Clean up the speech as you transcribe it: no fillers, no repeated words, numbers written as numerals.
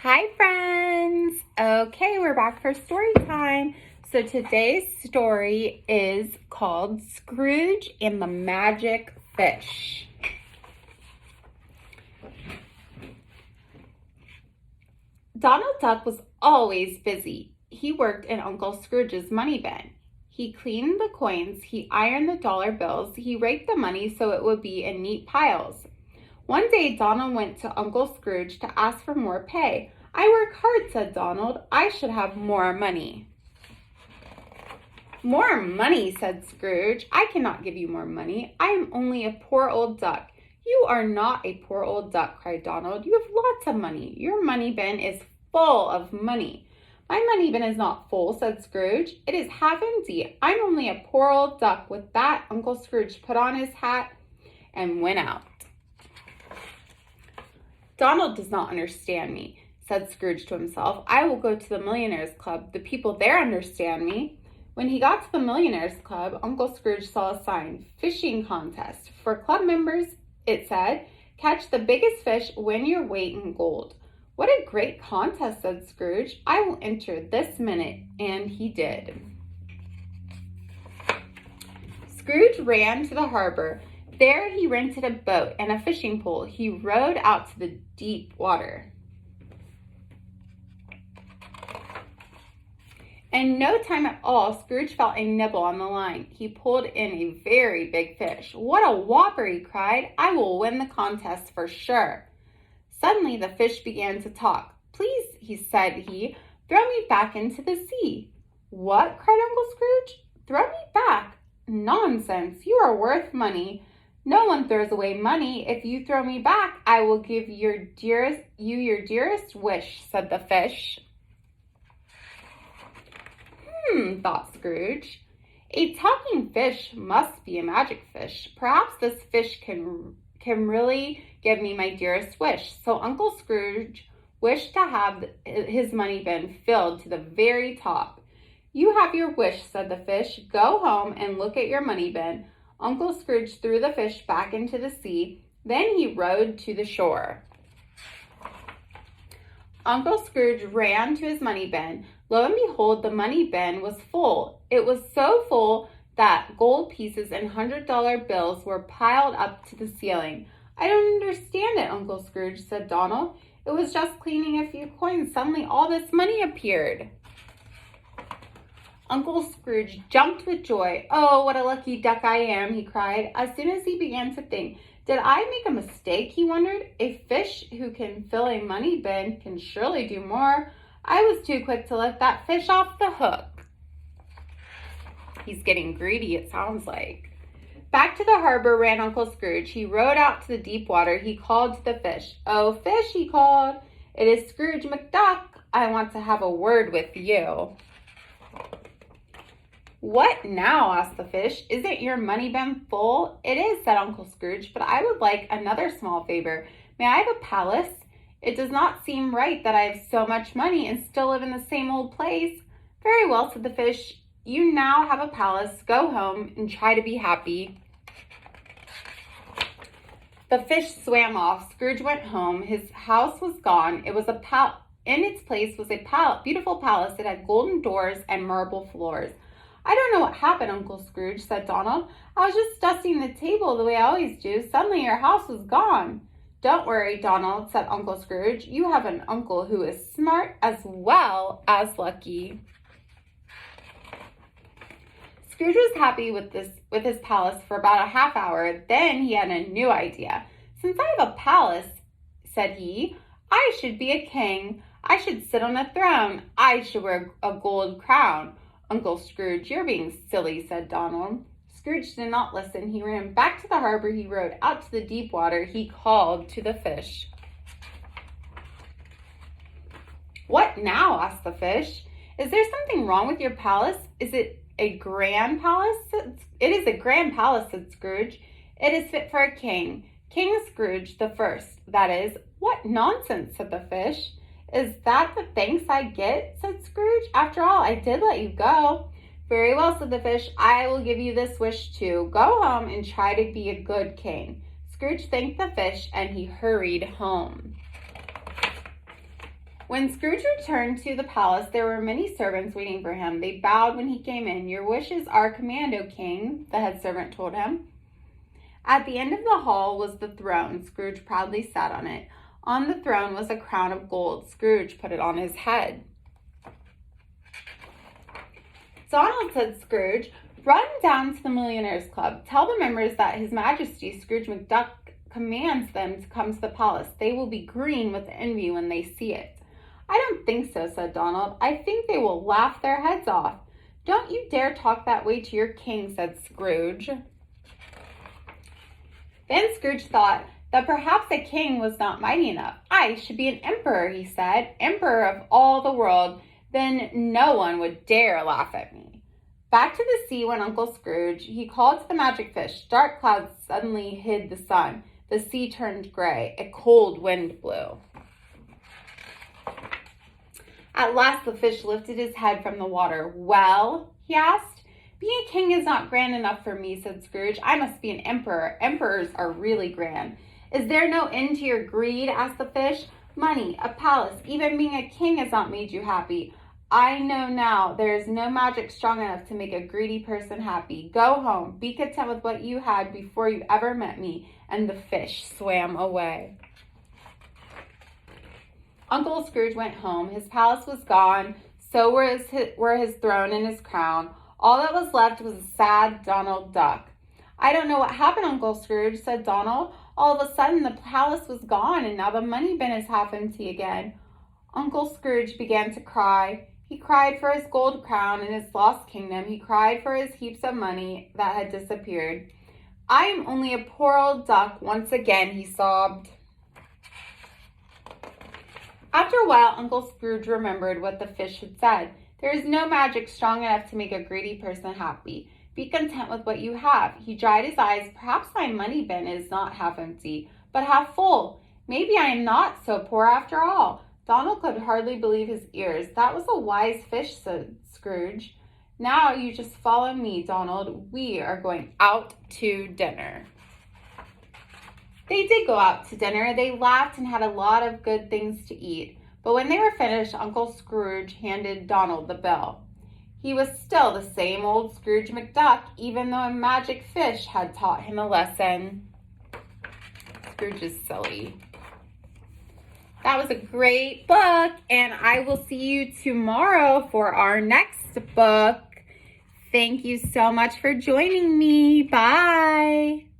Hi friends! Okay, we're back for story time. So today's story is called Scrooge and the Magic Fish. Donald Duck was always busy. He worked in Uncle Scrooge's money bin. He cleaned the coins, he ironed the dollar bills, he raked the money so it would be in neat piles. One day, Donald went to Uncle Scrooge to ask for more pay. "I work hard," said Donald. "I should have more money." "More money," said Scrooge. "I cannot give you more money. I am only a poor old duck." "You are not a poor old duck," cried Donald. "You have lots of money. Your money bin is full of money." "My money bin is not full," said Scrooge. "It is half empty. I'm only a poor old duck." With that, Uncle Scrooge put on his hat and went out. "Donald does not understand me," said Scrooge to himself. "I will go to the Millionaires' Club. The people there understand me." When he got to the Millionaires' Club, Uncle Scrooge saw a sign, "Fishing Contest. For club members," it said. "Catch the biggest fish, win your weight in gold." "What a great contest," said Scrooge. "I will enter this minute." And he did. Scrooge ran to the harbor. There he rented a boat and a fishing pole. He rowed out to the deep water. In no time at all, Scrooge felt a nibble on the line. He pulled in a very big fish. "What a whopper!" he cried. "I will win the contest for sure." Suddenly the fish began to talk. "Please," said he, "throw me back into the sea." "What?" cried Uncle Scrooge. "Throw me back? Nonsense! You are worth money. No one throws away money. If you throw me back, I will give your dearest wish," said the fish. Thought Scrooge. "A talking fish must be a magic fish. Perhaps this fish can really give me my dearest wish." So Uncle Scrooge wished to have his money bin filled to the very top. "You have your wish," said the fish. "Go home and look at your money bin." Uncle Scrooge threw the fish back into the sea. Then he rowed to the shore. Uncle Scrooge ran to his money bin. Lo and behold, the money bin was full. It was so full that gold pieces and $100 bills were piled up to the ceiling. "I don't understand it, Uncle Scrooge," said Donald. "It was just cleaning a few coins. Suddenly all this money appeared." Uncle Scrooge jumped with joy. "Oh, what a lucky duck I am," he cried. As soon as he began to think, "Did I make a mistake?" he wondered. "A fish who can fill a money bin can surely do more. I was too quick to let that fish off the hook." He's getting greedy, it sounds like. Back to the harbor ran Uncle Scrooge. He rowed out to the deep water. He called to the fish. "Oh, fish," he called, "it is Scrooge McDuck. I want to have a word with you." "What now?" asked the fish. "Isn't your money bin full?" "It is," said Uncle Scrooge, "but I would like another small favor. May I have a palace? It does not seem right that I have so much money and still live in the same old place." "Very well," said the fish. "You now have a palace. Go home and try to be happy." The fish swam off. Scrooge went home. His house was gone. It was in its place was a beautiful palace. It had golden doors and marble floors. "I don't know what happened, Uncle Scrooge," said Donald. "I was just dusting the table the way I always do. Suddenly your house was gone." "Don't worry, Donald," said Uncle Scrooge. "You have an uncle who is smart as well as lucky." Scrooge was happy with his palace for about a half hour. Then he had a new idea. "Since I have a palace," said he, "I should be a king. I should sit on a throne. I should wear a gold crown." "Uncle Scrooge, you're being silly," said Donald. Scrooge did not listen. He ran back to the harbor. He rowed out to the deep water. He called to the fish. "What now?" asked the fish. "Is there something wrong with your palace? Is it a grand palace?" "It is a grand palace," said Scrooge. "It is fit for a king. King Scrooge the first, that is." "What nonsense," said the fish. "Is that the thanks I get?" said Scrooge. "After all, I did let you go." "Very well," said the fish. "I will give you this wish too. Go home and try to be a good king." Scrooge thanked the fish and he hurried home. When Scrooge returned to the palace, there were many servants waiting for him. They bowed when he came in. "Your wish is our command, O king," the head servant told him. At the end of the hall was the throne. Scrooge proudly sat on it. On the throne was a crown of gold. Scrooge put it on his head. "Donald," said Scrooge, "run down to the Millionaires' Club. Tell the members that His Majesty Scrooge McDuck commands them to come to the palace. They will be green with envy when they see it." "I don't think so," said Donald. "I think they will laugh their heads off." "Don't you dare talk that way to your king," said Scrooge. Then Scrooge thought that perhaps a king was not mighty enough. "I should be an emperor," he said, "emperor of all the world. Then no one would dare laugh at me." Back to the sea went Uncle Scrooge. He called to the magic fish. Dark clouds suddenly hid the sun. The sea turned gray. A cold wind blew. At last the fish lifted his head from the water. "Well?" he asked. "Being a king is not grand enough for me," said Scrooge. "I must be an emperor. Emperors are really grand." "Is there no end to your greed?" asked the fish. "Money, a palace, even being a king has not made you happy. I know now there is no magic strong enough to make a greedy person happy. Go home. Be content with what you had before you ever met me." And the fish swam away. Uncle Scrooge went home. His palace was gone. So were his throne and his crown. All that was left was a sad Donald Duck. "I don't know what happened, Uncle Scrooge," said Donald. "All of a sudden the palace was gone, and now the money bin is half empty again." Uncle Scrooge began to cry. He cried for his gold crown and his lost kingdom. He cried for his heaps of money that had disappeared. "I am only a poor old duck once again," he sobbed. After a while, Uncle Scrooge remembered what the fish had said. "There is no magic strong enough to make a greedy person happy. Be content with what you have." He dried his eyes. "Perhaps my money bin is not half empty, but half full. Maybe I am not so poor after all." Donald could hardly believe his ears. "That was a wise fish," said Scrooge. "Now you just follow me, Donald. We are going out to dinner." They did go out to dinner. They laughed and had a lot of good things to eat. But when they were finished, Uncle Scrooge handed Donald the bill. He was still the same old Scrooge McDuck, even though a magic fish had taught him a lesson. Scrooge is silly. That was a great book, and I will see you tomorrow for our next book. Thank you so much for joining me. Bye.